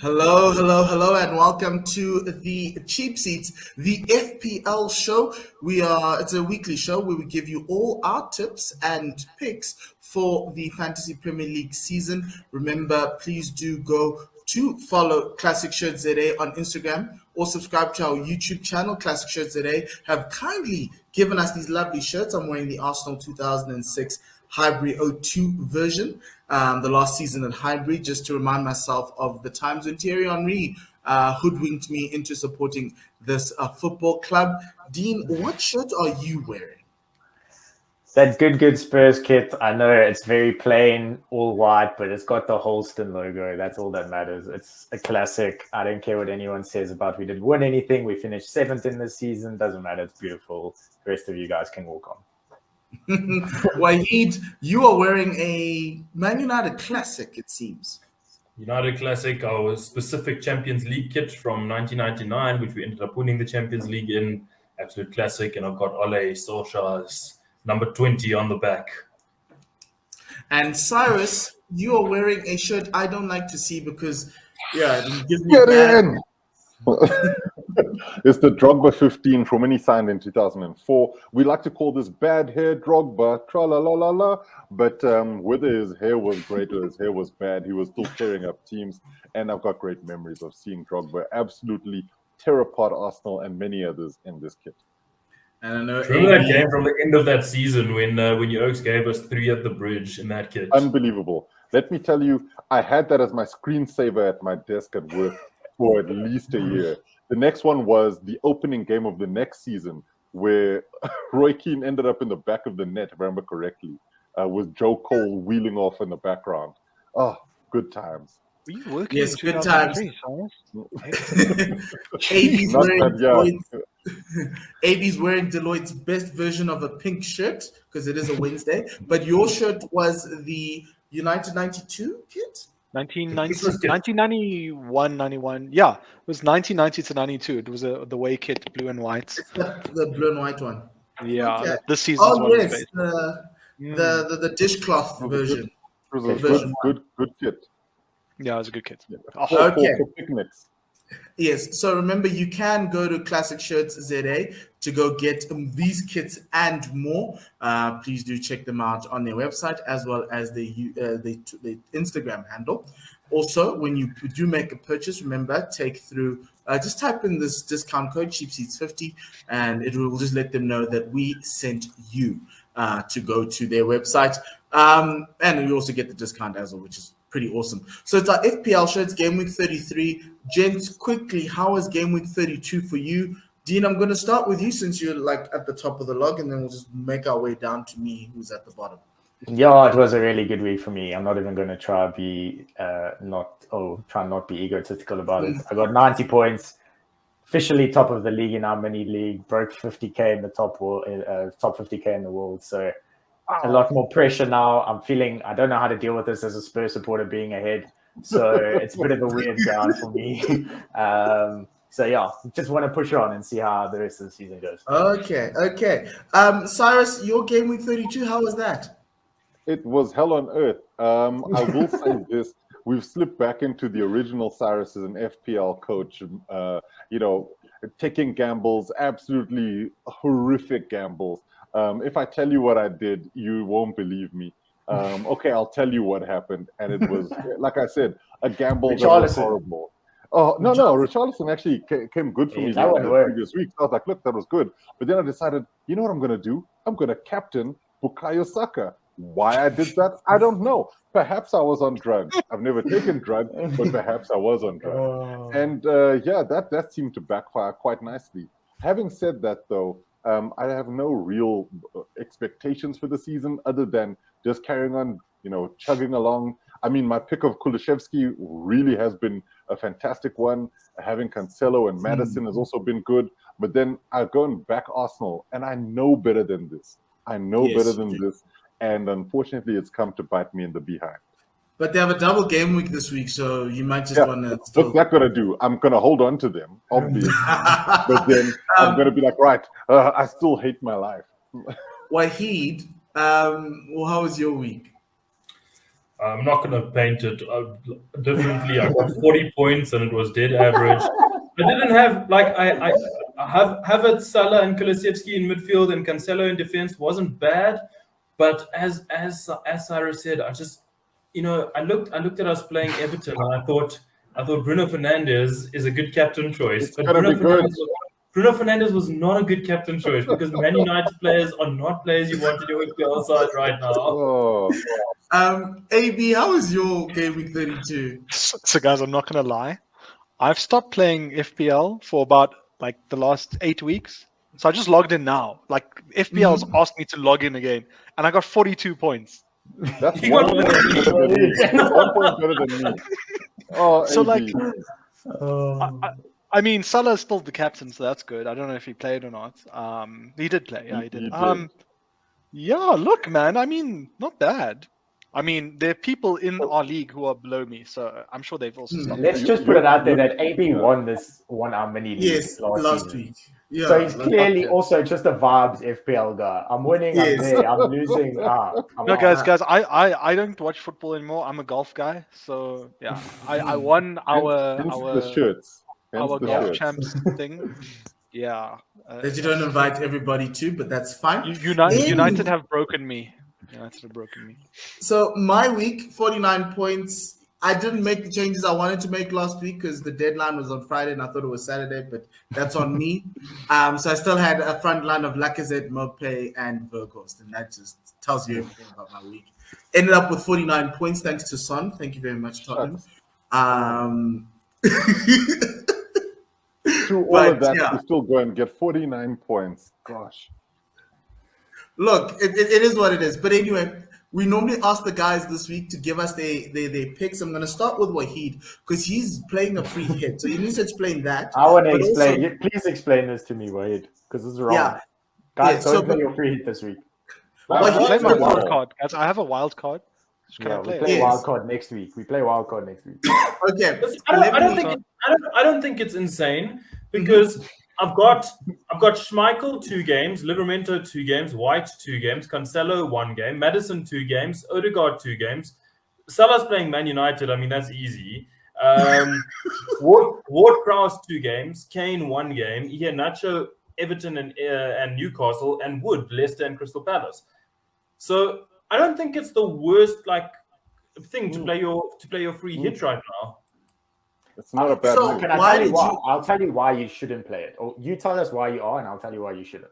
Hello, and welcome to the Cheap Seats, the FPL show. It's a weekly show where we give you all our tips and picks for the Fantasy Premier League season. Remember, please do go to follow Classic Shirt ZA on Instagram or subscribe to our YouTube channel. Classic Shirt ZA have kindly given us these lovely shirts. I'm wearing the Arsenal 2006 Highbury O2 version, the last season at Highbury, just to remind myself of the times when Thierry Henry hoodwinked me into supporting this football club. Dean, what shirt are you wearing? That good Spurs kit. I know it's very plain, all white, but it's got the Holston logo. That's all that matters. It's a classic. I don't care what anyone says about we didn't win anything. We finished 7th in this season. Doesn't matter. It's beautiful. The rest of you guys can walk on. Wahid, you are wearing a Man United classic, it seems. United Classic, our specific Champions League kit from 1999, which we ended up winning the Champions League in. Absolute classic. And I've got Ole Solskjaer's number 20 on the back. And Cyrus, you are wearing a shirt I don't like to see because, it gives me Get bad... in! It's the Drogba 15 from when he signed in 2004. We like to call this bad hair Drogba, tra-la-la-la-la. But whether his hair was great or his hair was bad, he was still tearing up teams. And I've got great memories of seeing Drogba absolutely tear apart Arsenal and many others in this kit. And I know Remember that game from the end of that season when you Oaks gave us 3 at the bridge in that kit? Unbelievable. Let me tell you, I had that as my screensaver at my desk at work for at least a year. The next one was the opening game of the next season where Roy Keane ended up in the back of the net, if I remember correctly, with Joe Cole wheeling off in the background. Oh, good times. Were you working? Yes, good times. AB's wearing Deloitte's best version of a pink shirt because it is a Wednesday. But your shirt was the United 92 kit? 1991, 91. Yeah, it was 1990 to 92. It was the away kit, blue and white. The blue and white one. Yeah, Okay. this season's one yes, is the dishcloth version. It was a good kit. Yeah, it was a good kit. Okay. For picnics. Yes, so remember you can go to Classic Shirts ZA to go get these kits and more. Please do check them out on their website as well as the Instagram handle. Also, when you do make a purchase, remember just type in this discount code CheapSeats50 and it will just let them know that we sent you to go to their website. And you also get the discount as well, which is pretty awesome. So it's our FPL show. It's Game Week 33. Gents, quickly, how was Game Week 32 for you? Dean, I'm going to start with you since you're like at the top of the log, and then we'll just make our way down to me, who's at the bottom. Yeah, it was a really good week for me. I'm not even going to try not be egotistical about it. I got 90 points, officially top of the league in our mini league, broke 50k in the top 50k in the world. So a lot more pressure now. I don't know how to deal with this as a Spurs supporter being ahead. So it's a bit of a weird ground for me. So yeah, just want to push on and see how the rest of the season goes. Okay. Cyrus, your Game Week 32, how was that? It was hell on earth. I will say this. We've slipped back into the original Cyrus as an FPL coach, taking gambles, absolutely horrific gambles. If I tell you what I did, you won't believe me. Okay, I'll tell you what happened. And it was, like I said, a gamble that was horrible. Oh, no, Richarlison actually came good for me in the previous week. I was like, look, that was good. But then I decided, you know what I'm going to do? I'm going to captain Bukayo Saka. Why I did that, I don't know. Perhaps I was on drugs. I've never taken drugs, but perhaps I was on drugs. And that seemed to backfire quite nicely. Having said that, though, I have no real expectations for the season other than just carrying on, chugging along. I mean, my pick of Kulusevski really has been a fantastic one. Having Cancelo and Maddison has also been good. But then I go and back Arsenal, and I know better than this. And unfortunately, it's come to bite me in the behind. But they have a double game week this week, so you might just want to... What's that going to do? I'm going to hold on to them, obviously. But then I'm going to be like, right, I still hate my life. Wahid, how was your week? I'm not going to paint it differently. I got 40 points and it was dead average. I didn't have I have Havertz, Salah, and Kulusevski in midfield and Cancelo in defense wasn't bad, but as Cyrus said, I just I looked at us playing Everton and I thought Bruno Fernandes is a good captain choice, It's but gonna be good. Bruno Fernandes was not a good captain choice because Man United players are not players you want in your FPL side right now. Oh, AB, how was your game week 32? So guys, I'm not gonna lie. I've stopped playing FPL for about like the last 8 weeks. So I just logged in now. Like FPL's asked me to log in again, and I got 42 points. that's He 1 got point better than me. That's 1 point better than me. Oh, So AB. like, I mean, Salah is still the captain, so that's good. I don't know if he played or not. He did play. Yeah, he did. He did. Yeah, look, man. I mean, not bad. I mean, there are people in our league who are below me, so I'm sure they've also stopped. Let's just put it out there that AB won our mini league Yes, last season. week. Yeah, So he's last- clearly also just a vibes FPL guy. I'm winning, Yes. I'm there, I'm losing. I'm No, out. guys, I don't watch football anymore. I'm a golf guy, so yeah, I won Hence the shirts. Hence our the golf shirts. champs thing. Yeah. that you don't invite everybody to, but that's fine. United have broken me. United have broken me. So my week, 49 points. I didn't make the changes I wanted to make last week because the deadline was on Friday and I thought it was Saturday, but that's on me. So I still had a front line of Lacazette, Mopé, and Verghorst, and that just tells you everything about my week. Ended up with 49 points thanks to Son. Thank you very much, Tottenham. Through all But, of that, yeah. you still go and get 49 points. Gosh. Look, it is what it is. But anyway, we normally ask the guys this week to give us their picks. I'm going to start with Wahid because he's playing a free hit. So he needs to explain that. I want to But explain. also- Please explain this to me, Wahid, because this is wrong. Yeah. Guys, Yeah, don't so- play your free hit this week. Well, I here's play my the wild thing. card, guys. I have a wild card. Can Yeah, I we play play it? Yes. wild card next week. Okay. I don't think it's insane because I've got Schmeichel 2 games, Livramento 2 games, White 2 games, Cancelo 1 game, Madison 2 games, Odegaard 2 games. Salah's playing Man United. I mean, that's easy. Ward-Prowse 2 games, Kane 1 game, Iheanacho, Everton and Newcastle, and Wood, Leicester and Crystal Palace. So I don't think it's the worst thing to play your free hit right now. It's not a bad So- move. Can I Why tell you did why? you- I'll tell you why you shouldn't play it. Or you tell us why you are, and I'll tell you why you shouldn't.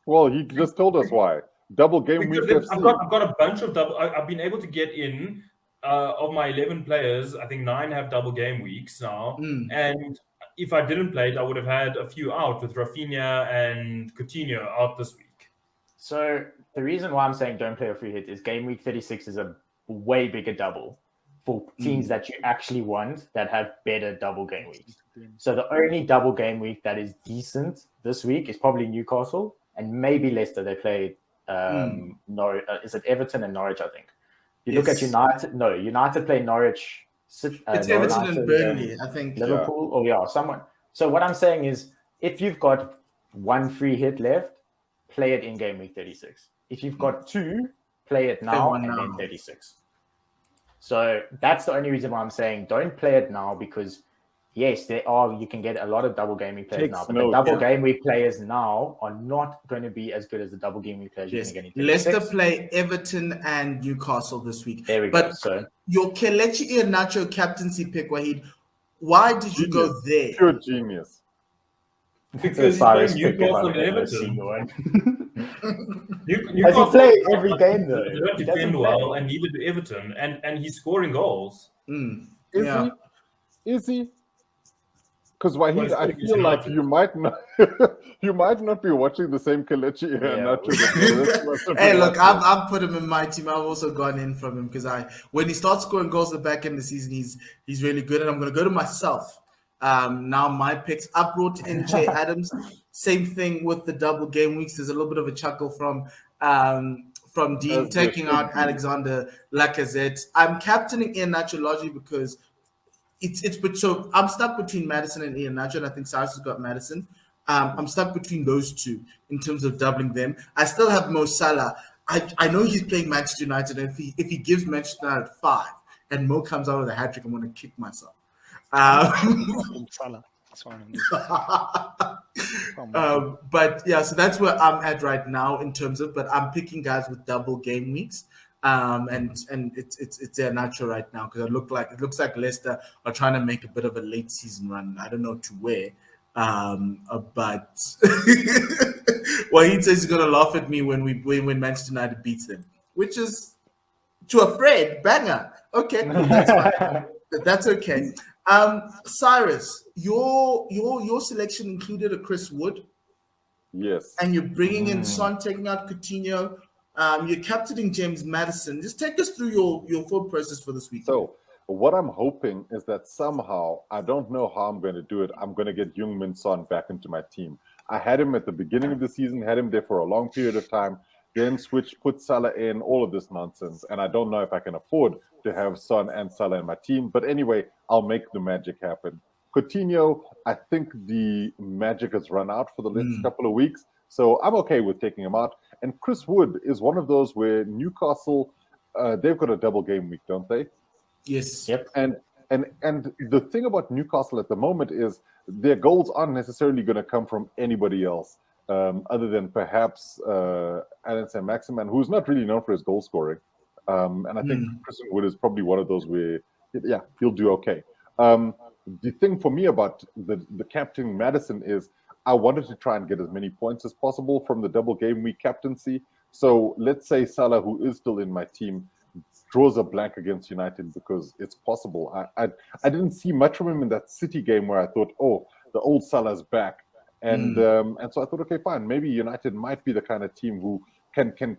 Well, he just told us why. Double game week Because FC. I've got a bunch of double. I've been able to get in of my 11 players. I think 9 have double game weeks now, and if I didn't play it, I would have had a few out with Rafinha and Coutinho out this week. So the reason why I'm saying don't play a free hit is game week 36 is a way bigger double for teams that you actually want that have better double game weeks. So the only double game week that is decent this week is probably Newcastle and maybe Leicester. They play is it Everton and Norwich, I think. You look at Yes. United. No, United play Norwich. It's Norwich, Everton and Burnley, I think. Liverpool. Oh yeah, someone. So what I'm saying is, if you've got 1 free hit left, play it in game week 36. If you've got 2, play it now one and now. then 36. So that's the only reason why I'm saying don't play it now, because yes, you can get a lot of double game week players Takes now, but note, the double yeah. game week players now are not going to be as good as the double game week players Yes. you can get in 36. Leicester play Everton and Newcastle this week. There we But go. So your Kelechi Iheanacho captaincy pick, Wahid, why did you go there? Pure genius. Because he's Cyrus playing pick if Newcastle I've and ever Everton. seen one. Newcastle Has he played every game though? They don't He doesn't defend play. well, and neither do Everton, and he's scoring goals. Mm, Is yeah. he? Is he? Because Wahid, Well, I it's feel like United. you might not be watching the same Kelechi Iheanacho that the rest of us have Hey, been look, watching. I've put him in my team. I've also gone in from him because when he starts scoring goals at the back end of the season, he's really good. And I'm going to go to myself. Now my picks. I brought in Jay Adams. Same thing with the double game weeks. There's a little bit of a chuckle from Dean As taking there out should be. Alexander Lacazette. I'm captaining Iheanacho largely because so I'm stuck between Madison and Iheanacho, and I think Cyrus has got Madison. I'm stuck between those two in terms of doubling them. I still have Mo Salah. I know he's playing Manchester United, and if he gives Manchester United 5 and Mo comes out with a hat trick, I'm going to kick myself. Salah. That's what I'm doing. But yeah, so that's where I'm at right now in terms of. But I'm picking guys with double game weeks, and it's their natural right now because it looks like Leicester are trying to make a bit of a late season run. I don't know to where, but Wahid says he's gonna laugh at me when Manchester United beats them, which is to a Fred banger. Okay, cool, that's fine. That's okay. Cyrus, your selection included a Chris Wood. Yes. And you're bringing in Son, taking out Coutinho. You're captaining James Maddison. Just take us through your thought process for this week. So what I'm hoping is that somehow, I don't know how I'm going to do it, I'm going to get Heung-min Son back into my team. I had him at the beginning of the season, had him there for a long period of time, then switched, put Salah in, all of this nonsense. And I don't know if I can afford to have Son and Salah in my team. But anyway, I'll make the magic happen. Coutinho, I think the magic has run out for the next couple of weeks. So I'm okay with taking him out. And Chris Wood is one of those where Newcastle, they've got a double game week, don't they? Yes. Yep. And the thing about Newcastle at the moment is their goals aren't necessarily going to come from anybody else, other than perhaps Alan Saint-Maximin, who's not really known for his goal scoring. And I think Chris Wood is probably one of those where, yeah, he'll do okay. The thing for me about the captain Maddison is I wanted to try and get as many points as possible from the double game week captaincy. So let's say Salah, who is still in my team, draws a blank against United because it's possible. I didn't see much from him in that City game where I thought, oh, the old Salah's back. And so I thought, okay, fine. Maybe United might be the kind of team who can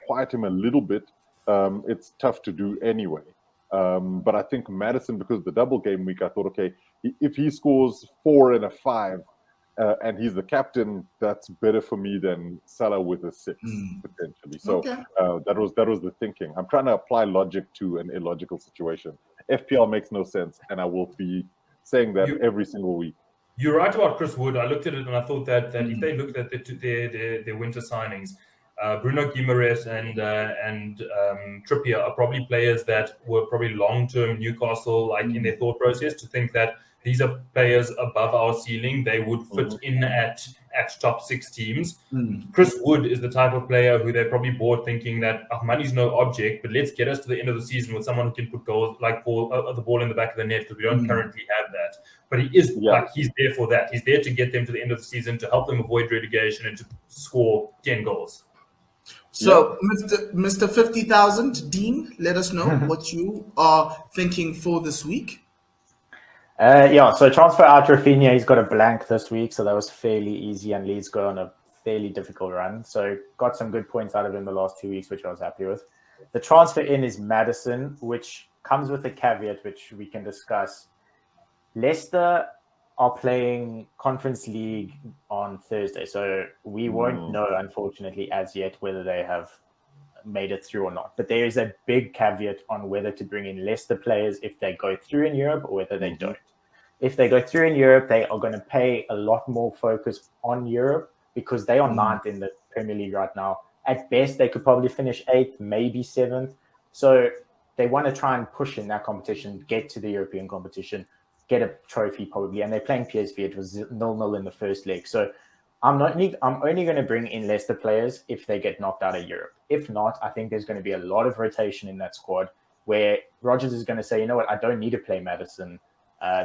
quiet him a little bit. It's tough to do anyway. But I think Maddison, because of the double game week, I thought, okay, if he scores 4 and a 5, and he's the captain, that's better for me than Salah with a 6 potentially. So that was the thinking. I'm trying to apply logic to an illogical situation. FPL makes no sense, and I will be saying that every single week. You're right about Chris Wood. I looked at it and I thought that if they looked at their winter signings, Bruno Guimaraes and Trippier are probably players that were probably long-term Newcastle, like in their thought process, to think that these are players above our ceiling. They would fit in at top 6 teams. Chris Wood is the type of player who they probably bought thinking that money's no object, but let's get us to the end of the season with someone who can put goals, like the ball in the back of the net, because we don't currently have that. But he is he's there for that. He's there to get them to the end of the season, to help them avoid relegation and to score 10 goals. So, Mr. 50,000, Dean, let us know what you are thinking for this week. So transfer out Rafinha, he's got a blank this week, so that was fairly easy, and Leeds got on a fairly difficult run. So got some good points out of him the last 2 weeks, which I was happy with. The transfer in is Maddison, which comes with a caveat, which we can discuss. Leicester are playing Conference League on Thursday, so we won't know, unfortunately, as yet whether they have made it through or not. But there is a big caveat on whether to bring in Leicester players if they go through in Europe or whether they don't. If they go through in Europe, they are going to pay a lot more focus on Europe because they are 9th in the Premier League right now. At best, they could probably finish 8th, maybe 7th. So they want to try and push in that competition, get to the European competition, get a trophy probably. And they're playing PSV. It was 0-0 in the first leg. So I'm only going to bring in Leicester players if they get knocked out of Europe. If not, I think there's going to be a lot of rotation in that squad where Rodgers is going to say, you know what, I don't need to play Maddison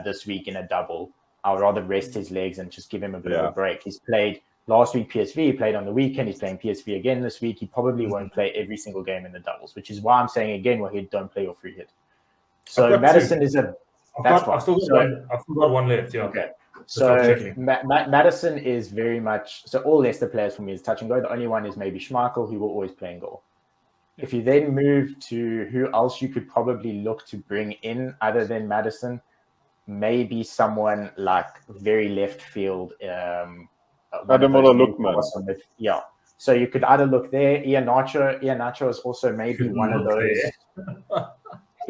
this week in a double. I'll rather rest his legs and just give him a bit of a break. He's played last week PSV, he played on the weekend, he's playing PSV again this week. He probably won't play every single game in the doubles, which is why I'm saying again, Wahid, don't play your free hit. So Maddison is a... I've still got one left, yeah. Okay. So Maddison is very much... So all Leicester players for me is touch and go. The only one is maybe Schmeichel, who will always play in goal. If you then move to who else you could probably look to bring in other than Maddison, maybe someone like very left field. Ademola Lookman. Yeah. So you could either look there. Ian Nacho is also maybe one of those.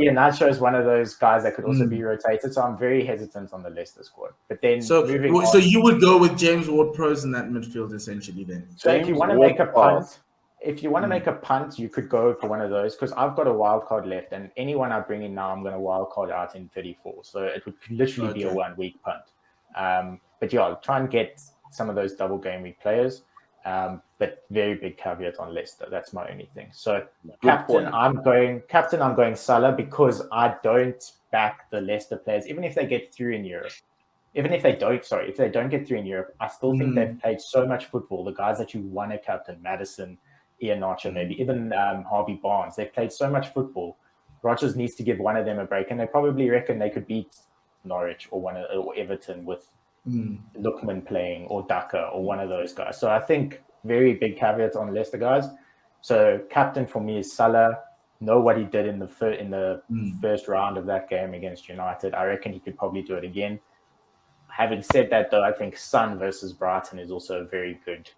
Ian Nacho is one of those guys that could also be rotated. So I'm very hesitant on the Leicester squad. But then so you would go with James Ward-Prowse in that midfield essentially then. So if you want to make a punt, if you want to make a punt, you could go for one of those because I've got a wild card left, and anyone I bring in now, I'm going to wild card out in 34. So it would literally be a 1 week punt. But yeah, I'll try and get some of those double game week players. But very big caveat on Leicester. That's my only thing. So captain, I'm going Salah because I don't back the Leicester players, even if they get through in Europe. Even if they don't get through in Europe, I still think they've played so much football. The guys that you want to captain, Maddison, Ian Archer, maybe even Harvey Barnes, they've played so much football. Rodgers needs to give one of them a break, and they probably reckon they could beat Norwich or Everton with Lookman playing, or Daka, or one of those guys. So I think very big caveats on Leicester guys. So captain for me is Salah. Know what he did in the first round of that game against United. I reckon he could probably do it again. Having said that, though, I think Son versus Brighton is also a very good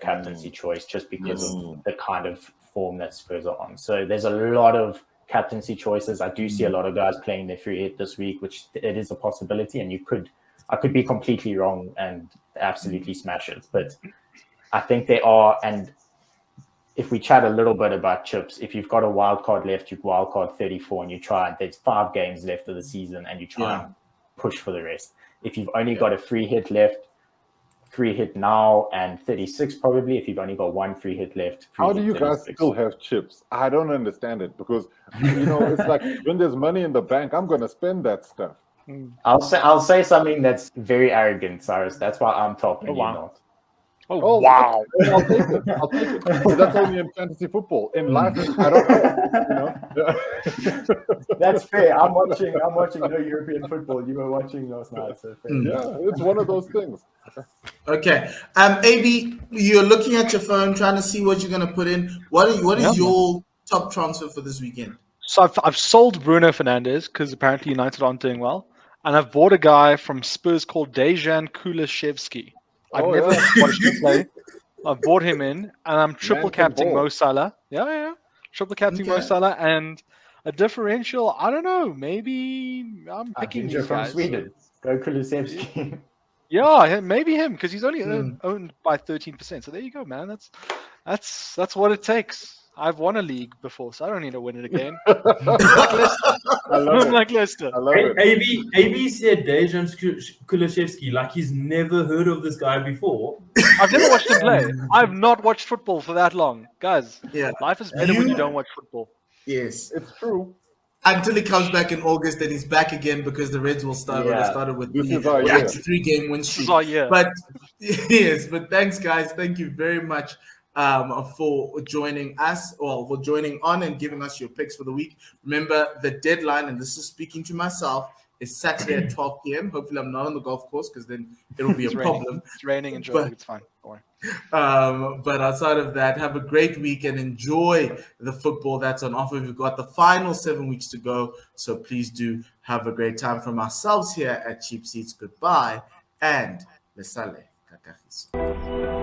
captaincy choice, just because of the kind of form that Spurs are on. So there's a lot of captaincy choices. I do see a lot of guys playing their free hit this week, which it is a possibility, and I could be completely wrong and absolutely smash it, but I think they are. And if we chat a little bit about chips, if you've got a wild card left, you wild card 34, and you try, there's 5 games left of the season, and you try and push for the rest. If you've only got a free hit left, free hit now, and 36 probably. If you've only got 1 free hit left, how do you guys still have chips? I don't understand it, because it's like when there's money in the bank, I'm going to spend that stuff. I'll say something that's very arrogant, Cyrus. That's why I'm top and you're not. Oh, wow. I'll take it. But that's only in fantasy football. In life, I don't know. That's fair. I'm watching no European football. You were watching last night, so fair. Yeah, it's one of those things. Okay. AB, you're looking at your phone, trying to see what you're going to put in. What is your top transfer for this weekend? So I've sold Bruno Fernandes because apparently United aren't doing well, and I've bought a guy from Spurs called Dejan Kulishevsky. I've never watched him play. I've bought him in, and I'm triple captaining Mo Salah. Yeah. Triple captaining Mo Salah, and a differential. I don't know. Maybe I'm picking these from guys. Sweden. Go Kulusevski. Yeah, maybe him, because he's only owned by 13%. So there you go, man. That's what it takes. I've won a league before, so I don't need to win it again. I'm like Leicester. I love it. AB said Dejan Kulishevsky like he's never heard of this guy before. I've never watched him play. I've not watched football for that long. Guys, life is better when you don't watch football. Yes. It's true. Until he comes back in August, then he's back again, because the Reds will start. They started with This is our year. 3-game win streak. This is our year. But yes, but thanks, guys. Thank you very much for joining us, or for joining on and giving us your picks for the week. Remember, the deadline, and this is speaking to myself, is Saturday at 12 p.m. Hopefully, I'm not on the golf course, because then it'll be a problem. It's raining. Enjoy it. It's fine. Don't worry. But outside of that, have a great week and enjoy the football that's on offer. We've got the final 7 weeks to go, so please do have a great time. From ourselves here at Cheap Seats, goodbye, and le sale cacajizo.